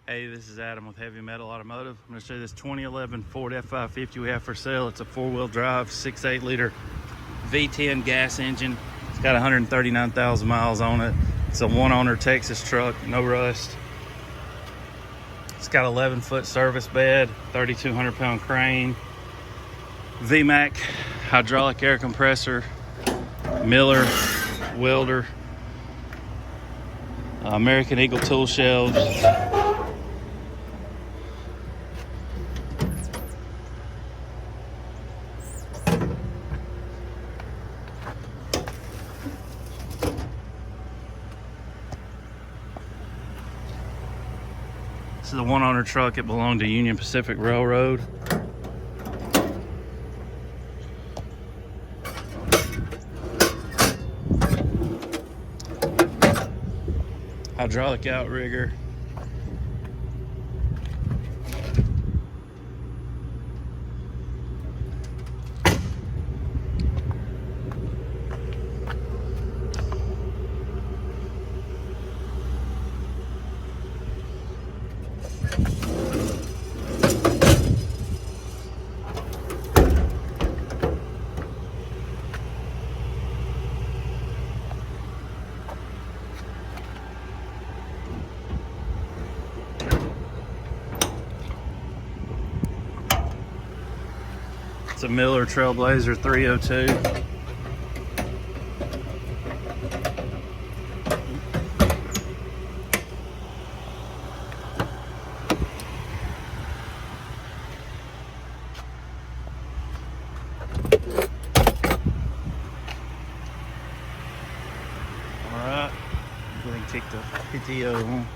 Hey, this is Adam with Heavy Metal Automotive. I'm going to show you this 2011 Ford F550 we have for sale. It's a four-wheel drive, 6.8 liter V10 gas engine. It's got 139,000 miles on it. It's a one-owner Texas truck, no rust. It's got 11-foot service bed, 3,200 pound crane, VMAC, hydraulic air compressor, Miller, Welder, American Eagle tool shelves. This is a one-owner truck. It belonged to Union Pacific Railroad. Hydraulic outrigger. It's a Miller Trailblazer 302. Alright, go ahead and kick the PTO on.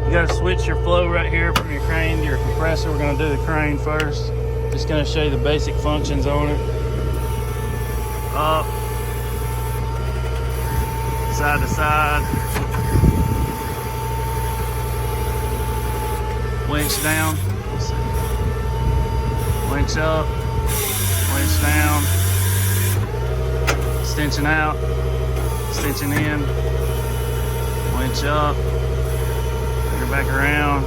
You got to switch your flow right here from your crane to your compressor. We're going to do the crane first. Just going to show you the basic functions on it. Up, side to side, winch down, winch up, winch down, extension out, extension in, winch up, back around,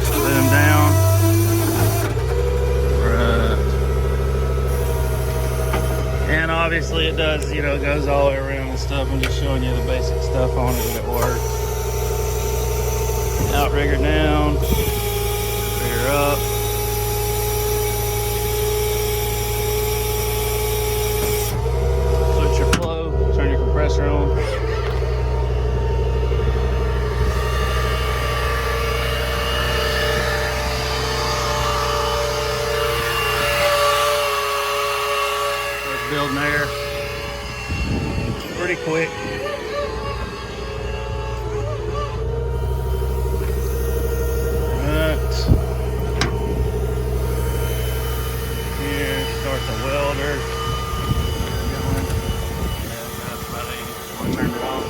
boom down, right. And obviously it does, it goes all the way around and stuff. I'm just showing you the basic stuff on it that it works. Outrigger down, rigger up. Switch your flow, turn your compressor on. Building air pretty quick. Right. Here starts a welder. That's about it. I'll turn it on.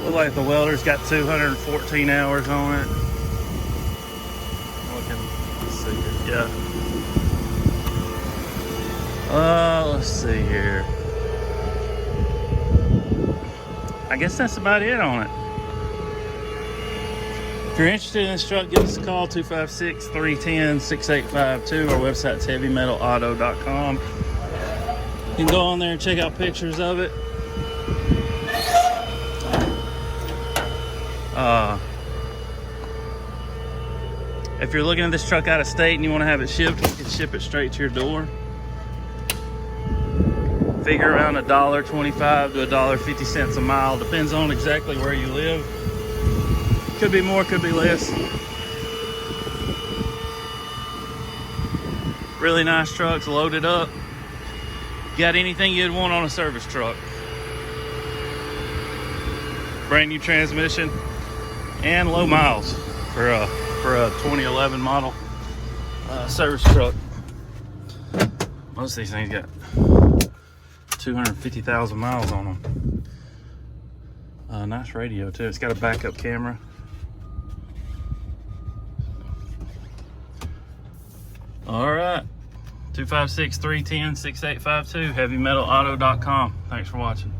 Looks like the welder's got 214 hours on it. Let's see here. Yeah. Let's see here. I guess that's about it on it. If you're interested in this truck, give us a call, 256-310-6852. Our website's heavymetalauto.com. You can go on there and check out pictures of it. If you're looking at this truck out of state and you want to have it shipped, we can ship it straight to your door. Figure around $1.25 to $1.50 a mile. Depends on exactly where you live. Could be more, could be less. Really nice trucks, loaded up. Got anything you'd want on a service truck. Brand new transmission and low miles for a 2011 model service truck. Most of these things got 250,000 miles on them. Nice radio too. It's got a backup camera. All right, 256-310-6852, heavymetalauto.com. Thanks for watching.